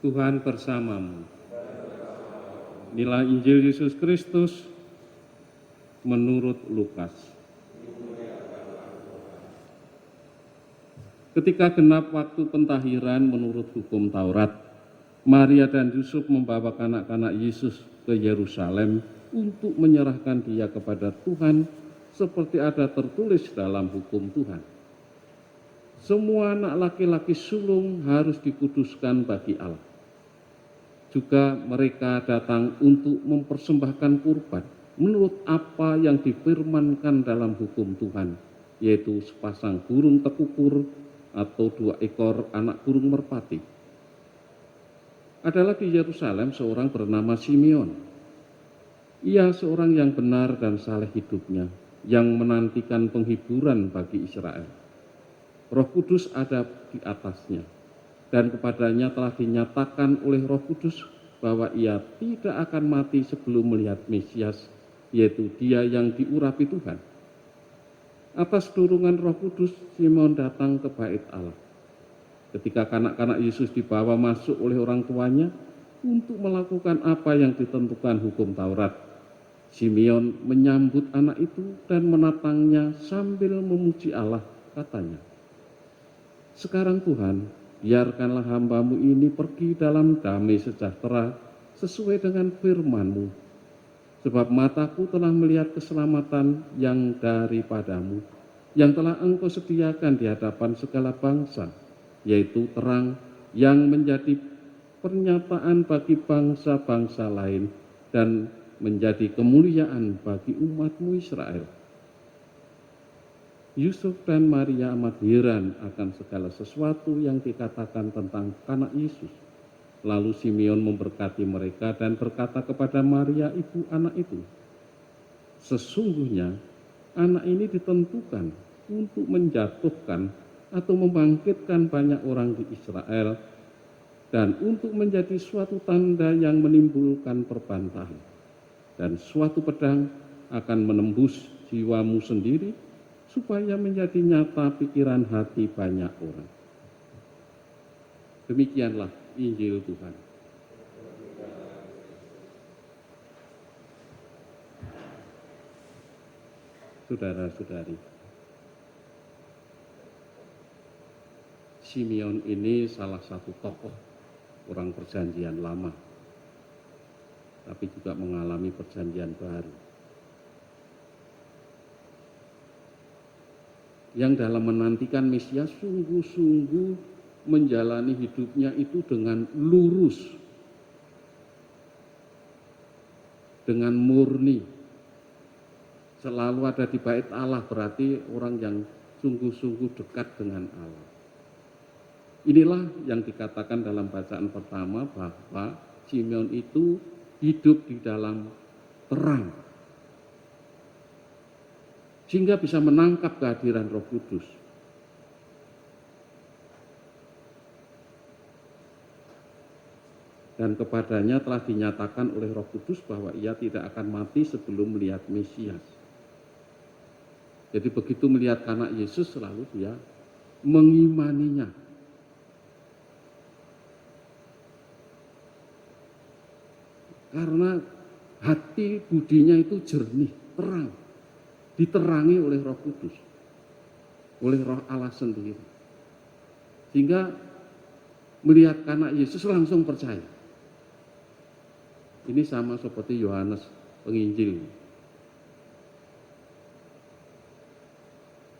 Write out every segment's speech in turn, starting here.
Tuhan bersamamu. Inilah Injil Yesus Kristus menurut Lukas. Ketika genap waktu pentahiran menurut hukum Taurat, Maria dan Yusuf membawa anak-anak Yesus ke Yerusalem untuk menyerahkan dia kepada Tuhan seperti ada tertulis dalam hukum Tuhan. Semua anak laki-laki sulung harus dikuduskan bagi Allah. Juga mereka datang untuk mempersembahkan kurban menurut apa yang difirmankan dalam hukum Tuhan, yaitu sepasang burung tekukur atau 2 ekor anak burung merpati. Adalah di Yerusalem seorang bernama Simeon. Ia seorang yang benar dan saleh hidupnya, yang menantikan penghiburan bagi Israel. Roh Kudus ada di atasnya, dan kepadanya telah dinyatakan oleh Roh Kudus bahwa ia tidak akan mati sebelum melihat Mesias, yaitu dia yang diurapi Tuhan. Atas dorongan Roh Kudus, Simeon datang ke bait Allah. Ketika kanak-kanak Yesus dibawa masuk oleh orang tuanya untuk melakukan apa yang ditentukan hukum Taurat, Simeon menyambut anak itu dan menatangnya sambil memuji Allah, katanya, "Sekarang Tuhan, biarkanlah hamba-Mu ini pergi dalam damai sejahtera sesuai dengan firman-Mu. Sebab mataku telah melihat keselamatan yang daripadamu, yang telah Engkau sediakan di hadapan segala bangsa, yaitu terang yang menjadi pernyataan bagi bangsa-bangsa lain dan menjadi kemuliaan bagi umat-Mu Israel." Yusuf dan Maria amat heran akan segala sesuatu yang dikatakan tentang anak Yesus. Lalu Simeon memberkati mereka dan berkata kepada Maria, ibu anak itu, "Sesungguhnya anak ini ditentukan untuk menjatuhkan atau membangkitkan banyak orang di Israel dan untuk menjadi suatu tanda yang menimbulkan perbantahan. Dan suatu pedang akan menembus jiwamu sendiri, supaya menjadi nyata pikiran hati banyak orang." Demikianlah Injil Tuhan. Saudara-saudari, Simeon ini salah satu tokoh orang perjanjian lama, tapi juga mengalami perjanjian baru, yang dalam menantikan Mesias sungguh-sungguh menjalani hidupnya itu dengan lurus, dengan murni, selalu ada di bait Allah, berarti orang yang sungguh-sungguh dekat dengan Allah. Inilah yang dikatakan dalam bacaan pertama bahwa Simeon itu hidup di dalam terang, sehingga bisa menangkap kehadiran Roh Kudus. Dan kepadanya telah dinyatakan oleh Roh Kudus bahwa ia tidak akan mati sebelum melihat Mesias. Jadi begitu melihat anak Yesus selalu dia mengimaninya. Karena hati budinya itu jernih, terang, diterangi oleh Roh Kudus, oleh Roh Allah sendiri. Sehingga melihat anak Yesus langsung percaya. Ini sama seperti Yohanes Penginjil.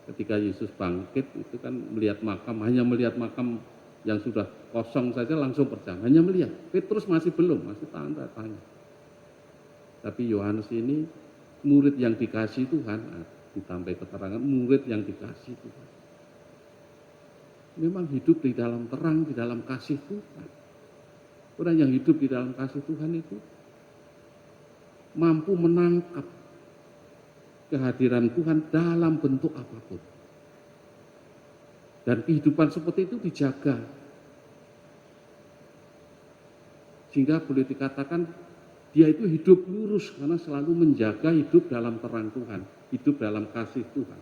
Ketika Yesus bangkit itu kan melihat makam, hanya melihat makam yang sudah kosong saja langsung percaya, hanya melihat. Petrus masih belum, masih tanda-tanya. Tapi Yohanes ini murid yang dikasih Tuhan, ditambah keterangan murid yang dikasih Tuhan. Memang hidup di dalam terang, di dalam kasih Tuhan. Orang yang hidup di dalam kasih Tuhan itu mampu menangkap kehadiran Tuhan dalam bentuk apapun. Dan kehidupan seperti itu dijaga. Sehingga boleh dikatakan dia itu hidup lurus karena selalu menjaga hidup dalam terang Tuhan, hidup dalam kasih Tuhan.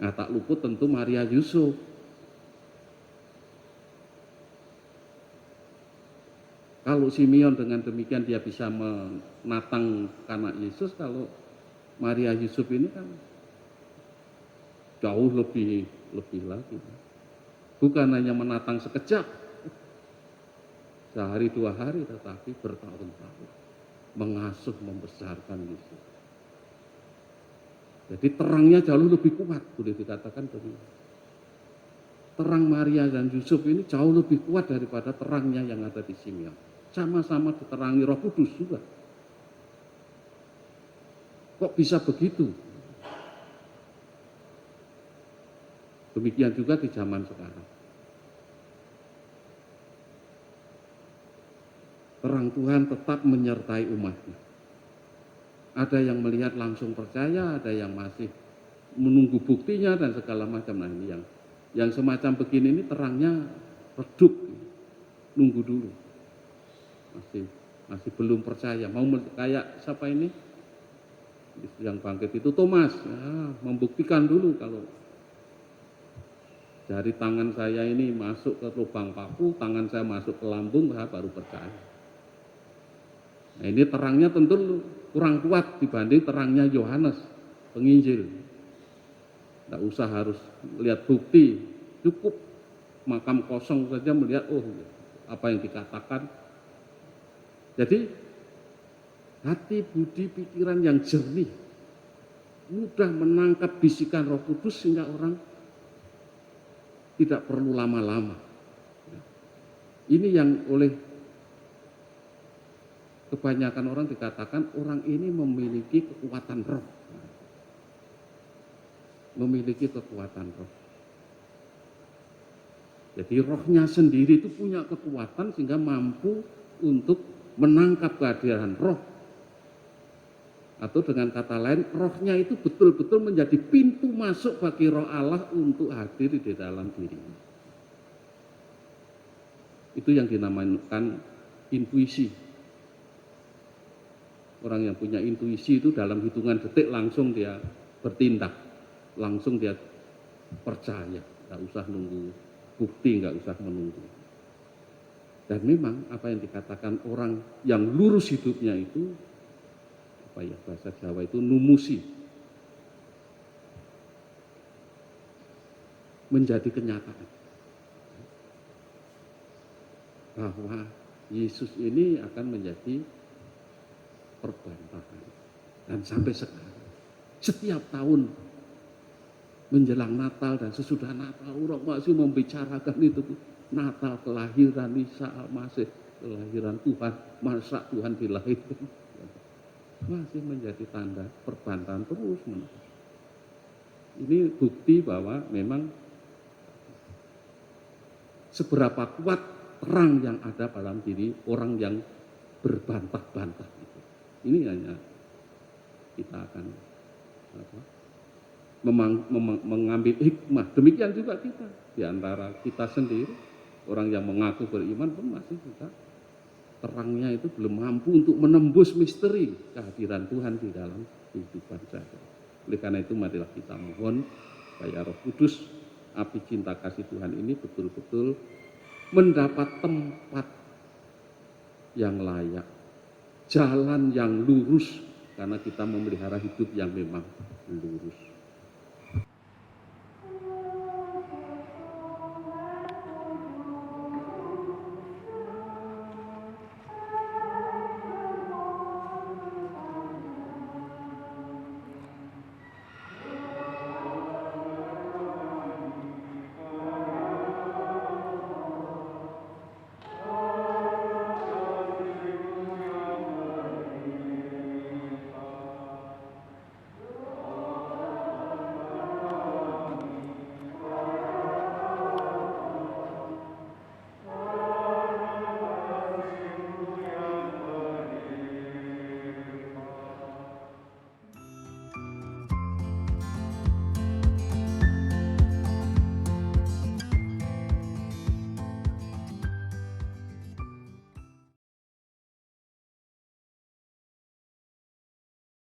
Nah, tak luput tentu Maria Yusuf. Kalau Simeon dengan demikian dia bisa menatang anak Yesus, kalau Maria Yusuf ini kan jauh lebih lagi. Bukan hanya menatang sekejap, sehari 2 hari, tetapi bertahun-tahun mengasuh, membesarkan Yesus. Jadi terangnya jauh lebih kuat, boleh dikatakan begitu. Terang Maria dan Yusuf ini jauh lebih kuat daripada terangnya yang ada di Simeon. Sama-sama diterangi Roh Kudus juga. Kok bisa begitu? Demikian juga di zaman sekarang. Terang Tuhan tetap menyertai umatnya. Ada yang melihat langsung percaya, ada yang masih menunggu buktinya dan segala macam. Nah ini yang semacam begini ini terangnya redup, nunggu dulu. Masih belum percaya. Mau kayak siapa ini? Yang bangkit itu Thomas, ya, membuktikan dulu kalau jari tangan saya ini masuk ke lubang paku, tangan saya masuk ke lambung, saya baru percaya. Nah ini terangnya tentu kurang kuat dibanding terangnya Yohanes penginjil. Tidak usah harus lihat bukti, cukup makam kosong saja melihat, oh apa yang dikatakan. Jadi hati, budi, pikiran yang jernih, mudah menangkap bisikan Roh Kudus sehingga orang tidak perlu lama-lama. Ini yang oleh kebanyakan orang dikatakan orang ini memiliki kekuatan roh. Memiliki kekuatan roh. Jadi rohnya sendiri itu punya kekuatan sehingga mampu untuk menangkap kehadiran roh. Atau dengan kata lain, rohnya itu betul-betul menjadi pintu masuk bagi roh Allah untuk hadir di dalam dirinya. Itu yang dinamakan intuisi. Orang yang punya intuisi itu dalam hitungan detik langsung dia bertindak, langsung dia percaya, nggak usah nunggu bukti, nggak usah menunggu. Dan memang apa yang dikatakan orang yang lurus hidupnya itu, apa ya bahasa Jawa itu numusi, menjadi kenyataan bahwa Yesus ini akan menjadi perbantahan. Dan sampai sekarang, setiap tahun menjelang Natal dan sesudah Natal, orang masih membicarakan itu. Natal, kelahiran Isa Al-Masih, kelahiran Tuhan, masa Tuhan dilahirkan. Masih menjadi tanda perbantahan terus menerus. Ini bukti bahwa memang seberapa kuat terang yang ada dalam diri orang yang berbantah-bantah. Ini hanya kita akan mengambil hikmah. Demikian juga kita, di antara kita sendiri, orang yang mengaku beriman pun masih juga terangnya itu belum mampu untuk menembus misteri kehadiran Tuhan di dalam kehidupan saya. Oleh karena itu marilah kita mohon supaya Roh Kudus, api cinta kasih Tuhan ini betul-betul mendapat tempat yang layak, jalan yang lurus, karena kita memelihara hidup yang memang lurus.